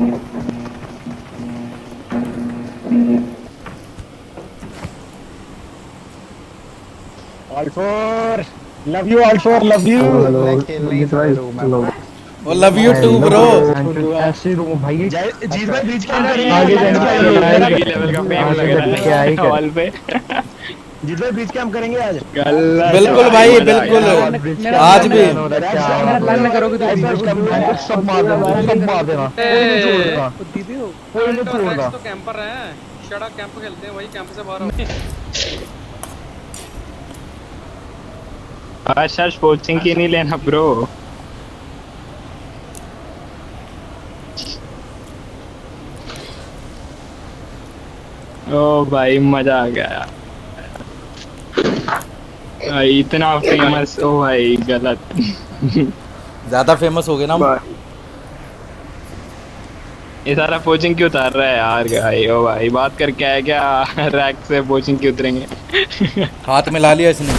All four love you, all four love you. Hello hello. मैं खेल नहीं जीत था भाई रूम में हेलो। वो love you too hello bro. Bro. ऐसे रूम भाई। जीत भाई ब्रिज कैम आगे करेंगे, आगे लाइन जाने पे की आइए इधर लड़ाई आके। अलग ही लेवल का फेम आगे लग जाने रहा की क्या ही है कर। हॉल पे। जीत भाई ब्रिज कैम करेंगे आज। गलत बिल्कुल भाई, भाई मजा आ बिल्कुल। गया। ब्रिज मेरा क्या आज भी प्लान हो रहा है क्या हो रहा मेरा है प्लान भाई। में करोगे तो ऐसे सब मैं सब मार देना सब मार देना कोई नहीं छोड़ेगा दीदी हो कोई नहीं और रैक्स छोड़ेगा। तो कैंपर हैं। शड़ा कैंप खेलते हैं, वही कैंप से बाहर आओ। अच्छा कोचिंग की नहीं लेना ब्रो। ओ भाई मजा आ गया। भाई इतना फेमस, ओ भाई गलत। ज्यादा फेमस हो गए ना हम। ये सारा कोचिंग क्यों उतार रहा है यार भाई? ओ भाई बात करके आया क्या? रैक से कोचिंग क्यों उतरेंगे? हाथ मिला लिया इसने।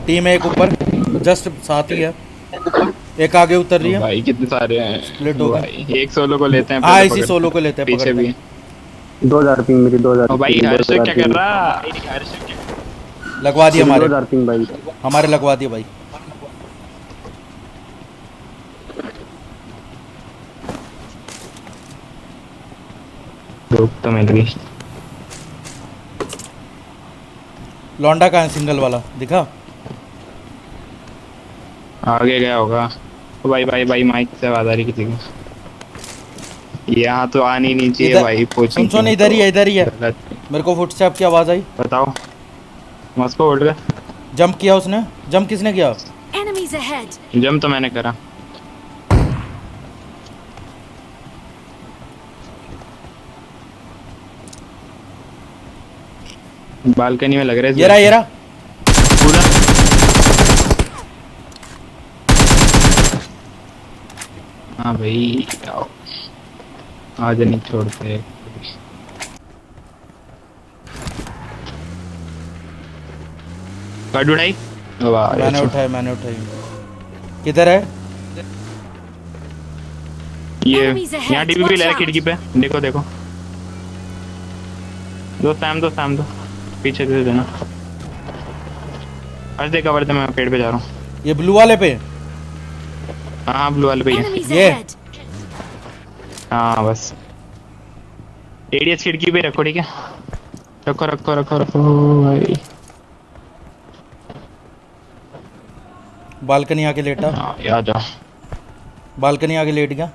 टीम एक ऊपर जस्ट साथ ही है। एक आगे उतर रही ओ है। भाई कितने सारे स्प्लिट हैं। हो ओ गए। भाई एक सोलो को लेते हैं हाँ पहले, इसी सोलो को लेते हैं पीछे पकड़ते भी। हैं। 2000 पिंग मेरी 2000 ओ भाई पिंग हर्षित 2000 क्या कर पिंग रहा? लगवा दिया मेरी हमारे। 2000 पिंग भाई। हमारे लगवा दिया भाई। धूप तो मिल गई। लौंडा कहाँ है सिंगल वाला दिखा। आगे गया होगा। ओ भाई भाई भाई माइक से आवाज आ रही किसी की। यहाँ तो आनी नहीं चाहिए भाई इधर सुन कोचिंग सुन की इधर ही तो है इधर ही है। गलत। मेरे को फुटस्टेप की आवाज आई। बताओ मस्को होल्ड कर। जंप किया उसने। जंप किसने किया। Enemies ahead! जम तो मैंने करा। बालकनी में लग रहा है ये रहा ये रहा। पूरा। हाँ भाई आओ, आज नहीं छोड़ते। कट उड़ाई। वाह मैंने उठाई मैंने उठाई। किधर है। ये Enemies ahead, यहाँ डीपी भी watch ले रहा है out. खिड़की पे। देखो देखो, दो सैम दो सैम दो, पीछे दे देना। आज दे कवर दे, मैं पेड़ पे जा रहा हूँ। ये ब्लू वाले पे। हाँ ब्लू वाले पे ही है। Enemies Yeah. ahead! हाँ बस एडीएस खिड़की पे रखो, ठीक है? रखो रखो रखो रखो भाई। बालकनी आके लेटा। हाँ याद जाओ। बालकनी आके लेट गया।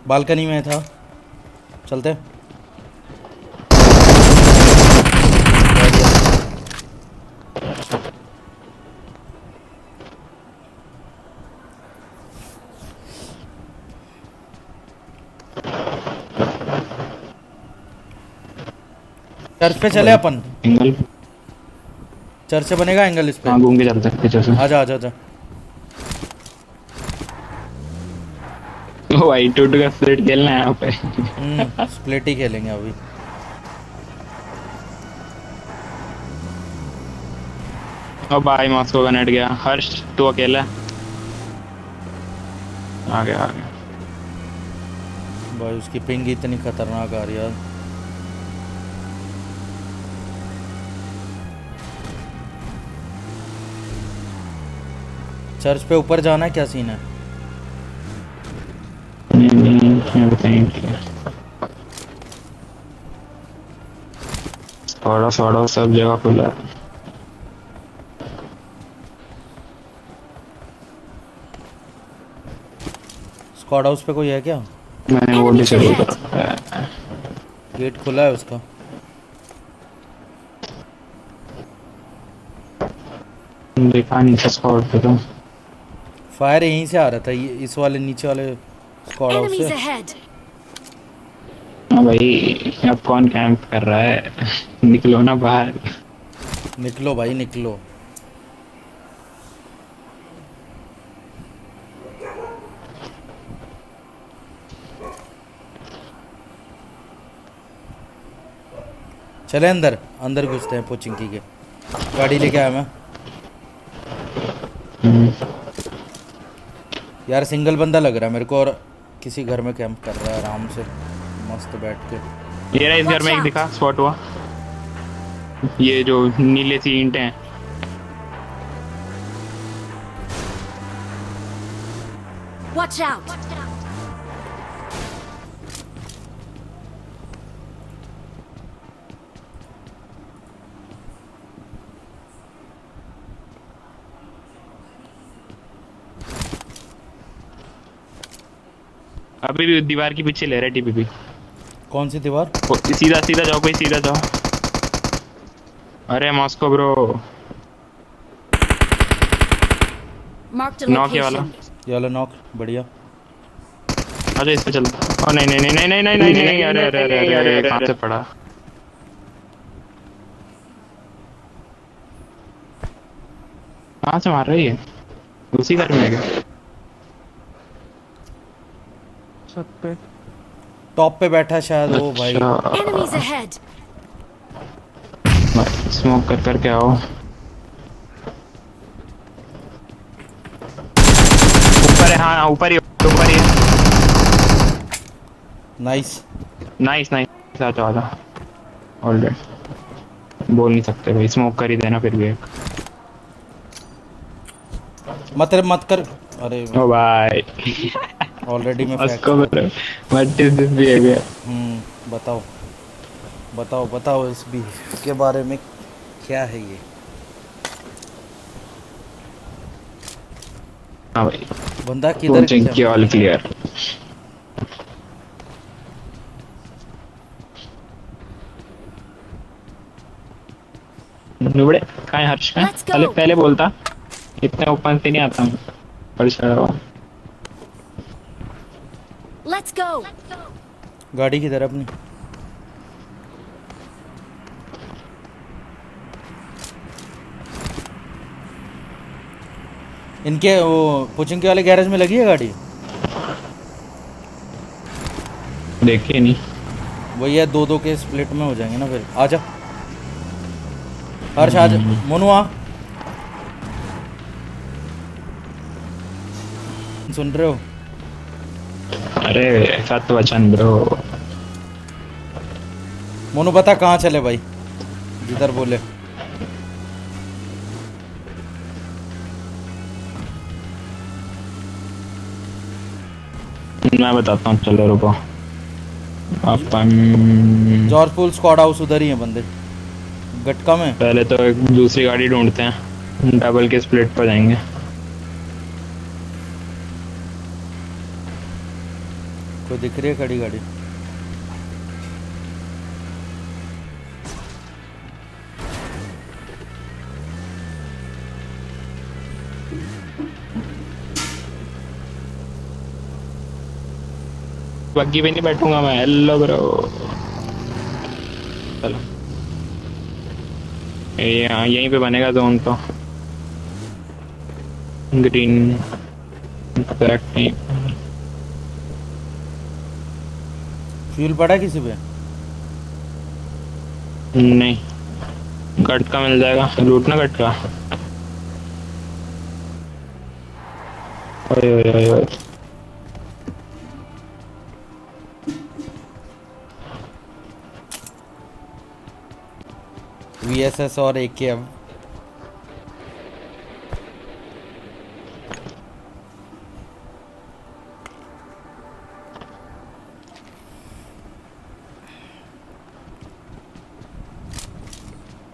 बालकनी में था। चलते। चर्च पे चले अपन। एंगल। चर्च से बनेगा एंगल इस पे। हाँ घूम के चलते हैं पीछे से। आजा आजा आजा। ओ भाई टूट का स्प्लिट खेलना है यहाँ पे। स्प्लिट ही खेलेंगे अभी। ओ भाई मॉस्को का नेट गया। हर्ष तू अकेला है। आ गया आ गया। भाई उसकी पिंग इतनी खतरनाक आ रही है। चर्च पे ऊपर जाना है क्या सीन है। थोड़ा थोड़ा सब जगह खुला है। स्क्वाड हाउस पे कोई है क्या। मैंने वो Enemies डिसेबल ahead! करा। गेट खुला है उसका। देखा नहीं था स्पॉट पे तो। फायर यहीं से आ रहा था ये इस वाले नीचे वाले स्क्वाड हाउस Enemies से। ahead! हाँ भाई अब कौन कैंप कर रहा है? निकलो ना बाहर। निकलो भाई निकलो। चले अंदर अंदर घुसते हैं पोचिंकी के। गाड़ी लेके आया मैं। यार सिंगल बंदा लग रहा है मेरे को, और किसी घर में कैंप कर रहा है आराम से मस्त बैठ के। ये रहा, इस घर में एक दिखा, स्पॉट हुआ। ये जो नीले सी ईंटें हैं। Watch out! अभी भी दीवार के पीछे ले रहा है टीपीपी। कौन सी दीवार? सीधा सीधा जाओ, कोई सीधा जाओ। अरे Moscow bro, Marked a knock ये वाला। location. ये वाला नॉक, बढ़िया। अच्छा इस पे चल। ओ नहीं नहीं नहीं नहीं नहीं नहीं नहीं नहीं, अरे अरे अरे अरे अरे, कहाँ से पड़ा? कहाँ से मार रही है? उसी घर में है क्या? छत पे टॉप पे बैठा है शायद वो भाई। Enemies ahead! स्मोक कर करके आओ। ऊपर है, हाँ ऊपर ही है। नाइस। नाइस नाइस, आ जाओ। ऑलरेडी बोल नहीं सकते भाई, स्मोक कर ही देना फिर भी एक। मत कर। अरे ओ भाई ऑलरेडी मैं उसको बोलो, व्हाट इज दिस बिहेवियर? बताओ इस भी के बारे में क्या है ये। हाँ भाई, बंदा किधर की ऑल क्लियर। नुबड़े कहाँ है हर्ष? का Let's go. पहले बोलता, इतने ओपन से नहीं आता हूँ। हर्ष Let's go! गाड़ी किधर अपनी? इनके वो पुचिंग वाले गैरेज में लगी है गाड़ी। देखिए नहीं। वही है, दो के स्प्लिट में हो जाएंगे ना फिर। आजा हर्ष, आजा। मोनू आ, सुन रहे हो? अरे सत वचन ब्रो। मोनू बता कहाँ चले भाई, जिधर बोले। मैं बताता हूँ, चलो रुको। अपन जॉर्ज पूल स्क्वाड हाउस उधर ही है बंदे, गटका में। पहले तो एक दूसरी गाड़ी ढूंढते हैं, डबल के स्प्लिट पर जाएंगे। कोई दिख रही है खड़ी गाड़ी? बग्गी पे नहीं बैठूंगा मैं। हेलो ब्रो, चलो यहाँ यहीं पे बनेगा जोन तो। ग्रीन करेक्ट नहीं। फ्यूल पड़ा किसी पे? नहीं, गट का मिल जाएगा, लूटना गट का। ओए ओए ओए ओए, VSS और AKM।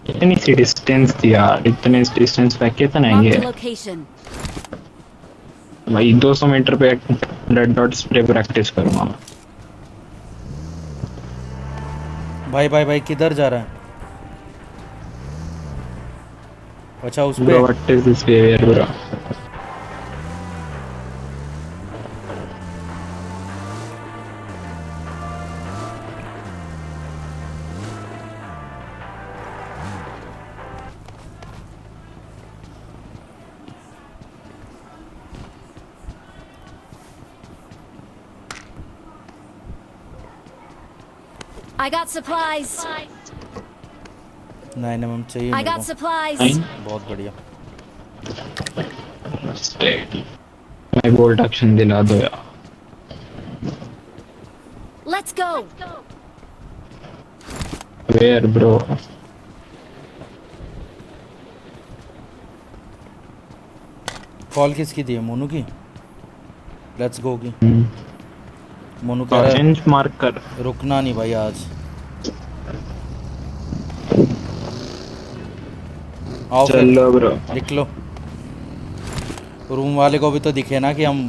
इतनी सी डिस्टेंस थी यार, इतने डिस्टेंस पे कितना है Marked a ये location. भाई? 200 मीटर पे रेड डॉट स्प्रे प्रैक्टिस करूंगा मैं। भाई किधर जा रहा है? अच्छा उस पे। Bro what is this behaviour bro? I got supplies. 9mm चाहिए I मेरे got को। supplies. Nine? बहुत बढ़िया। मैं बोल्ट एक्शन दिला दो यार। Let's go. Where bro. Call किसकी दी है? मोनू की? लेट्स गो की। मोनू कह रहा ऑरेंज मार्क कर। है रुकना नहीं भाई आज। आओ फिर चलो ब्रो। निकलो। रूम वाले को भी तो दिखे ना कि हम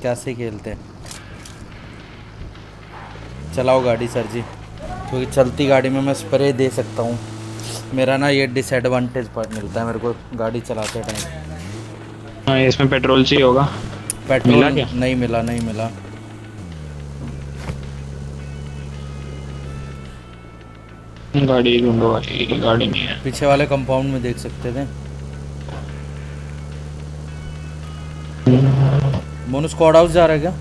कैसे खेलते हैं। चलाओ गाड़ी सर जी, क्योंकि चलती गाड़ी में मैं स्प्रे दे सकता हूँ। मेरा ना ये डिसएडवांटेज पर मिलता है मेरे को गाड़ी चलाते टाइम। हाँ इसमें पेट्रोल चाहिए होगा। पेट्रोल मिला क्या? नहीं मिला, नहीं मिला। गाड़ी ढूंढो भाई, गाड़ी नहीं है। पीछे वाले कंपाउंड में देख सकते थे। मोनू स्क्वाड हाउस जा रहा है क्या?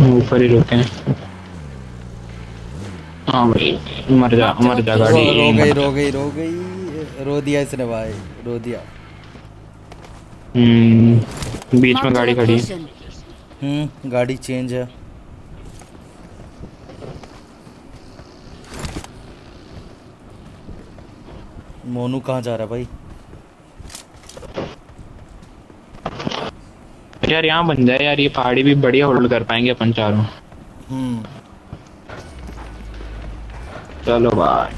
ऊपर ही रुके हैं। हाँ भाई मर जा गाड़ी। रो गई, रो दिया इसने भाई, रो दिया। बीच में Marked a गाड़ी खड़ी है। location. गाड़ी चेंज है। मोनू कहाँ जा रहा है भाई? यार यहाँ बन जाए यार, ये पहाड़ी भी बढ़िया होल्ड कर पाएंगे अपन चारों। चलो भाई।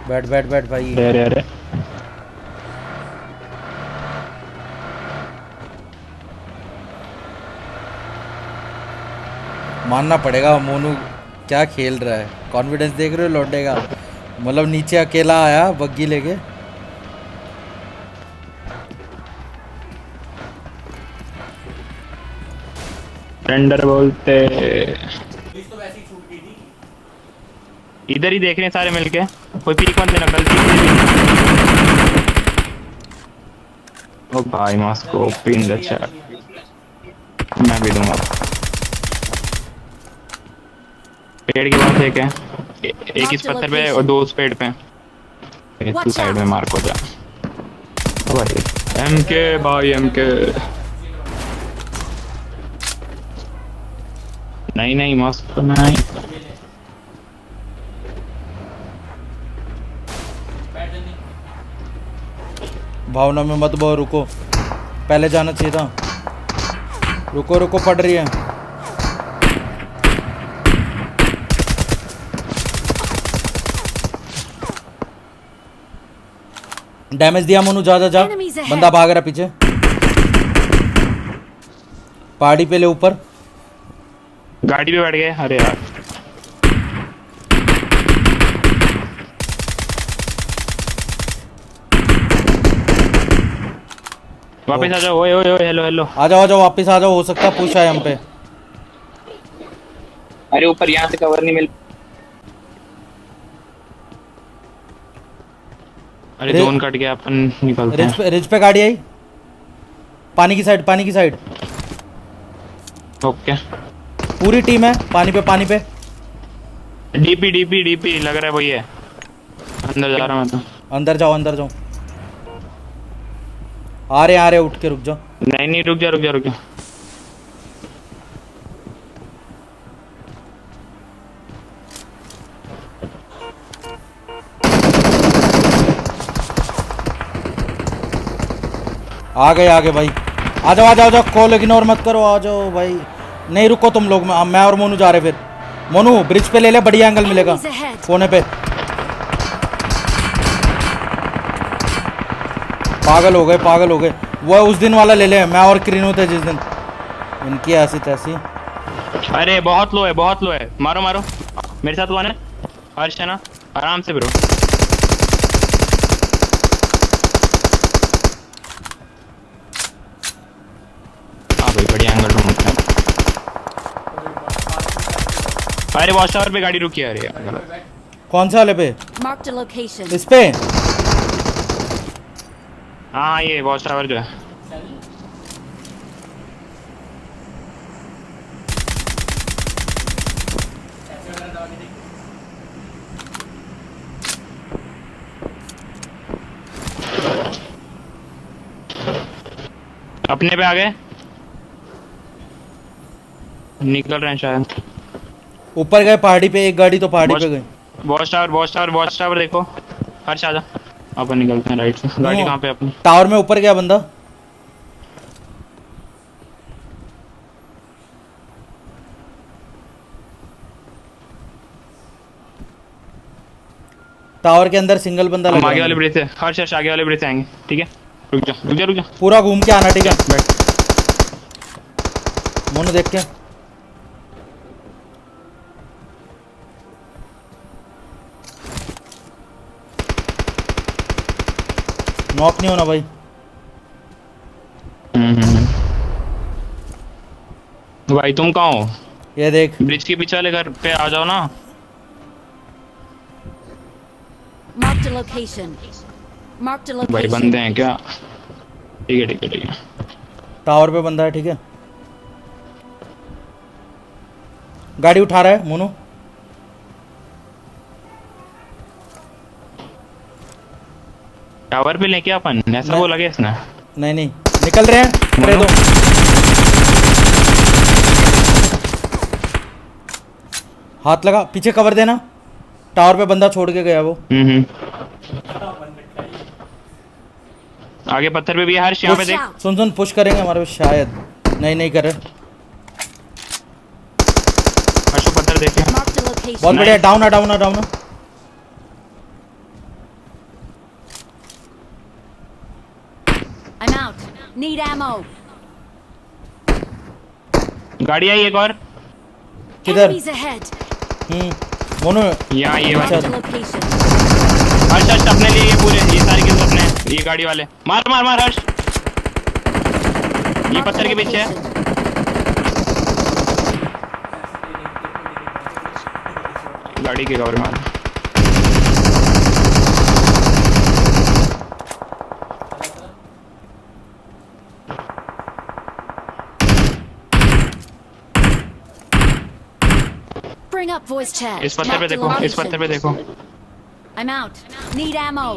बैठ बैठ बैठ भाई। अरे अरे मानना पड़ेगा मोनू क्या खेल रहा है। कॉन्फिडेंस देख रहे हो लौटे का? मतलब नीचे अकेला आया बग्गी लेके। टेंडर बोलते। इधर ही देख रहे हैं सारे मिलके। कोई पीक मत देना गलती से। ओ भाई मास्को पिन अच्छा। मैं भी दूंगा। पेड़ के पास एक है, एक इस पत्थर पे और दो उस पेड़ पे। तू साइड में मार को जा भाई। एमके भाई एमके। नहीं मास्को नहीं। भावना में मत बहु, रुको, पहले जाना चाहिए था। रुको रुको, पड़ रही है। डैमेज दिया मोनू, जा जा जा। Enemies ahead. बंदा भाग रहा पीछे, पहाड़ी पे ले ऊपर। गाड़ी पे बैठ गए। अरे यार वापस आ जाओ। ओए ओए ओए हेलो। आ जाओ वापस आ जाओ। हो सकता है पुश आए हम पे। अरे ऊपर यहाँ से कवर नहीं मिल। अरे जोन कट गया, अपन निकलते हैं। रिज पे गाड़ी आई, पानी की साइड। ओके पूरी टीम है पानी पे। डीपी लग रहा है वही है। अंदर जा रहा हूँ मैं तो। अंदर जाओ। आ रहे उठ के रुक जाओ। नहीं रुक जा। आ गए भाई। आ जाओ। कॉल इग्नोर मत करो, आ जाओ भाई। नहीं रुको तुम लोग, मैं और मोनू जा रहे। फिर मोनू ब्रिज पे ले ले, बढ़िया एंगल मिलेगा Enemies ahead. कोने पे। पागल हो गए। वो उस दिन वाला ले ले, मैं और क्रीनो थे जिस दिन। इनकी ऐसी तैसी। अरे बहुत लो है। मारो मेरे साथ वन है। हर्ष है ना, आराम से ब्रो। हाँ भाई बढ़िया एंगल ढूंढते हैं। अरे वॉच टावर पे गाड़ी रुकी है। अरे यार कौन से वाले पे? Marked a location. इस पे। हाँ ये वॉच टावर जो है। अपने पे आ गए, निकल रहे हैं शायद। ऊपर गए पहाड़ी पे, एक गाड़ी तो पहाड़ी पे गई। वॉच टावर देखो। हर्ष आजा, अपन निकलते हैं राइट से। गाड़ी कहाँ पे अपनी? टावर में ऊपर गया बंदा। टावर के अंदर सिंगल बंदा हम लगा आगे है। वाले ब्रिज से, हर्ष आगे वाले ब्रिज से आएंगे, ठीक है? रुक जा। पूरा घूम के आना, ठीक है? बैठ। मोनू देख के। नॉक नहीं होना भाई। भाई तुम कहाँ हो? ये देख, ब्रिज के पीछे वाले घर पे आ जाओ ना। Marked a location. Marked a भाई location. बंदे हैं क्या? ठीक है। टावर पे बंदा है, ठीक है? गाड़ी उठा रहा है मोनू। टावर पे लेके अपन ऐसा मैं- बोला क्या इसने? नहीं निकल रहे हैं। अरे मोनू? दो हाथ लगा, पीछे कवर देना। टावर पे बंदा छोड़ के गया वो। आगे पत्थर पे भी है हर्ष, यहाँ पे Watch देख। out. सुन पुश करेंगे हमारे पे शायद। नहीं कर रहे। हर्ष को पत्थर देखे। Marked a location. बहुत बढ़िया। Down. I'm out. Need ammo. गाड़ी आई एक और। किधर? Enemies ahead. मोनू यहाँ ये Marked वाले। a location. हर्ष अपने लिए ये पूरे, ये सारी किल्स अपने हैं। ये गाड़ी वाले मार हर्ष। ये Marked a पत्थर के पीछे है। location. गाड़ी के कवर में। Bring up voice chat. इस पत्थर पे Marked a देखो, इस location. पत्थर पे देखो। I'm out. Need ammo.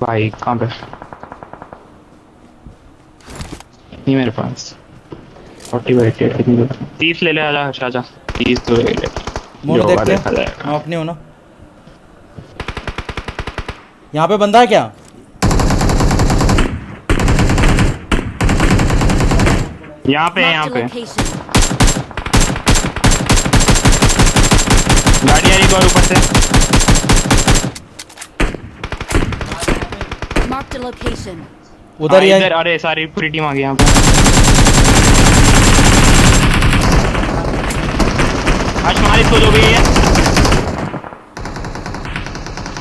भाई कहाँ पे? नहीं मेरे पास 40/88 कितनी दूर? 30 ले ले, आजा हर्ष आजा। 30 तो ले ले। मोनू जो देख होगा के। देखा जाएगा। नॉक नहीं होना। यहाँ पे बंदा है क्या? यहाँ पे Marked a location. गाड़ी आ रही है और ऊपर से। Marked a location. उधर ही इधर। है। अरे सारी पूरी टीम आ गई यहाँ पे। हर्ष मार इसको जो भी है।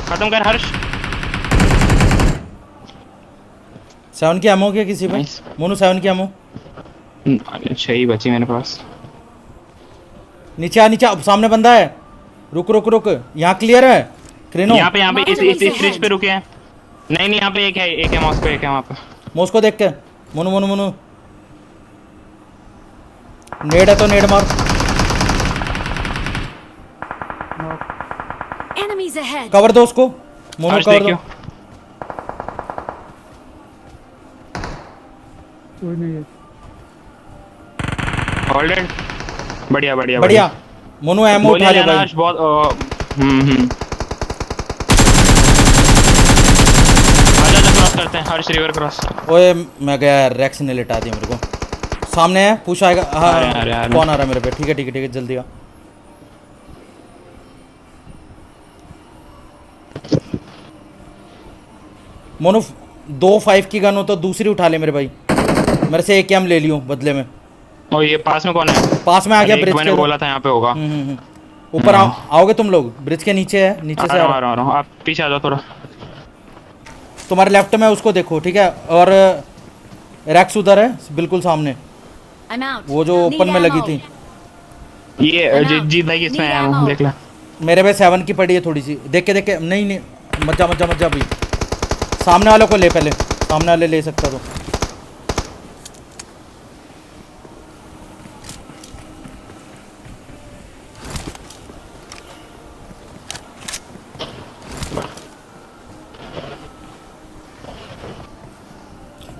खत्म कर हर्ष। 7 की एमो क्या किसी पे? Nice. मोनू 7 की एमो। अरे 6 ही बची मेरे पास। नीचे आ, सामने बंदा है। रुक। यहाँ क्लियर है क्रेनो। यहाँ पे इस ब्रिज पे रुके हैं। नहीं यहाँ पे एक है मॉस पे, एक है वहाँ पे। मोस्को देख के। मोनू नेड है तो नेड मार। Enemies ahead. कवर दो उसको। मोनू हर्ष कवर देखियो। दो। कोई नहीं है। ऑलरेडी बढ़िया। बढ़िया। मोनू एमो गोली उठा ले लेना भाई। हर्ष बहुत। आजा क्रॉस करते हैं हर्ष, रिवर क्रॉस। ओए मैं गया, रैक्स ने लिटा दिया मेरे को। सामने है, पुश आएगा। हाँ अरे। कौन आ रहा है मेरे पे? ठीक है जल्दी आ। मोनू 2.5 की गन हो तो दूसरी उठा ले मेरे भाई। मेरे से AKM ले लियो बदले में। और ये पास में कौन है? पास में आ गया अरे, ब्रिज मैंने के। बोला था यहाँ पे होगा। ऊपर आओगे तुम लोग? ब्रिज के नीचे है, नीचे से आ रहा हूँ। आप पीछे आ जाओ थोड़ा। तुम्हारे लेफ्ट में उसको देखो, ठीक है? और रैक्स उधर है बिल्कुल सामने, I'm out. वो जो Need ओपन में लगी ammo. थी। ये जीत भाई किसमें है वो, देख ले। मेरे पे 7 की पड़ी है थोड़ी सी। देख के नहीं मत जा भाई। सामने वाले को ले, पहले सामने वाले ले सकता तो।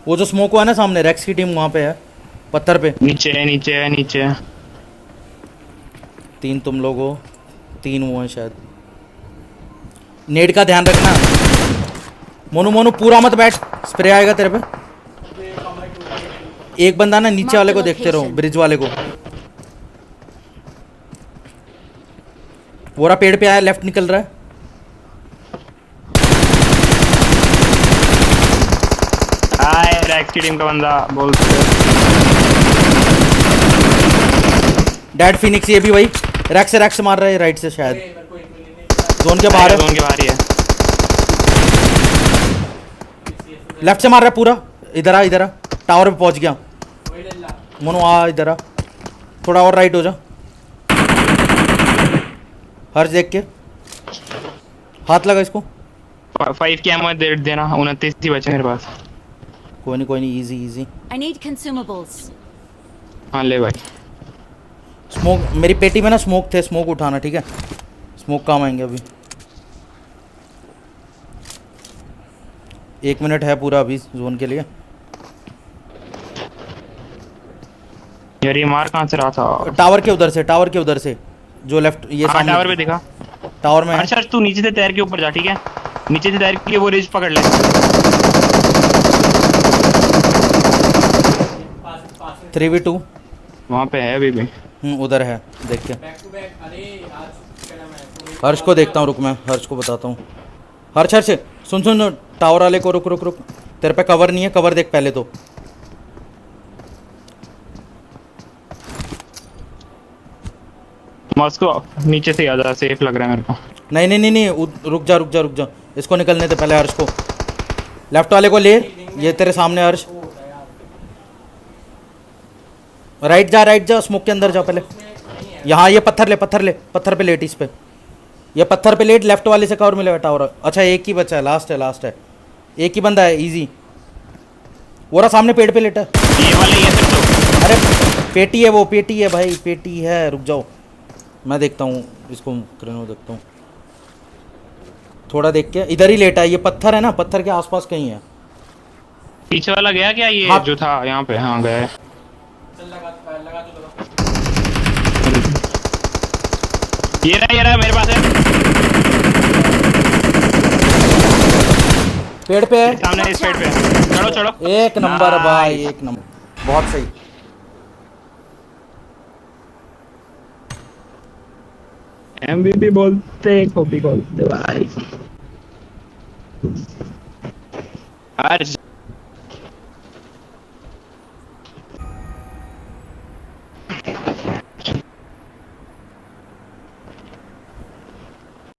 वो जो स्मोक हुआ है ना सामने, रेक्स की टीम वहाँ पे है, पत्थर पे। नीचे है, नीचे है, नीचे है। 3 तुम लोग हो, 3 वो हैं शायद। नेट का ध्यान रखना। मोनू मोनू पूरा मत बैठ, स्प्रे आएगा तेरे पे। एक बंदा ना नीचे वाले को देखते रहो, ब्रिज वाले को। वो रहा पेड़ पे आया, लेफ्ट निकल रहा है। आए रैक्स की टीम का बंदा बोल। डैड फिनिक्स ये भी वही रैक्स से मार रहा है राइट से शायद। जोन के बाहर है, जोन के बाहर ही है। लेफ्ट से मार रहा है पूरा। इधर आ, टावर पे पहुंच गया। मोनो आ इधर आ, थोड़ा और राइट हो जा। हर्ष देख के हाथ लगा इसको। 5 की एमओ दे देना, 29 ही बचे मेरे पास। कोई नहीं, इजी। I need consumables. हाँ ले भाई। स्मोक मेरी पेटी में ना स्मोक थे, स्मोक उठाना ठीक है। स्मोक काम आएंगे अभी। 1 मिनट है पूरा अभी जोन के लिए। यार ये मार कहाँ से रहा था? टावर के उधर से जो लेफ्ट ये हाँ सामने टावर पे दिखा। टावर में है। अच्छा तू नीचे से तैर के ऊपर जा, ठीक है? नीचे से तैर के वो रिज पकड़ ले। 3v2 वहाँ पे है अभी भी। उधर है, देख के। हर्ष को देखता हूँ, रुक मैं हर्ष को बताता हूँ। हर्ष सुन टावर वाले को रुक। तेरे पे कवर नहीं है, कवर देख पहले तो। मॉस्को नीचे से आ जा, सेफ लग रहा है मेरे को। नहीं रुक जा। इसको निकलने दे पहले, हर्ष को। लेफ्ट वाले को ले, ये तेरे सामने हर्ष। राइट जा, स्मोक के अंदर जा पहले। यहाँ ये पत्थर पे लेट इस पे। ये पत्थर पे लेट, लेफ्ट वाले से कवर मिलेगा टावर। अच्छा एक ही बचा है, लास्ट है। एक ही बंदा है, इजी। वो रहा सामने पेड़ पे लेटा है। ये वाले ये तो। अरे पेटी है वो, पेटी है भाई, पेटी है। रुक जाओ मैं देखता हूँ इसको, क्रेनो देखता हूँ थोड़ा देख के। इधर ही लेटा है, ये पत्थर है ना, पत्थर के आसपास कहीं है। पीछे वाला गया क्या? ये हाँ। जो था यहाँ पे, हाँ गया है। ये रहा मेरे पास है। पेड़ पे है सामने इस पेड़ पे। चढ़ो। एक नंबर भाई, एक नंबर, बहुत सही। MVP बोलते, कॉपी बोलते भाई। हर्ष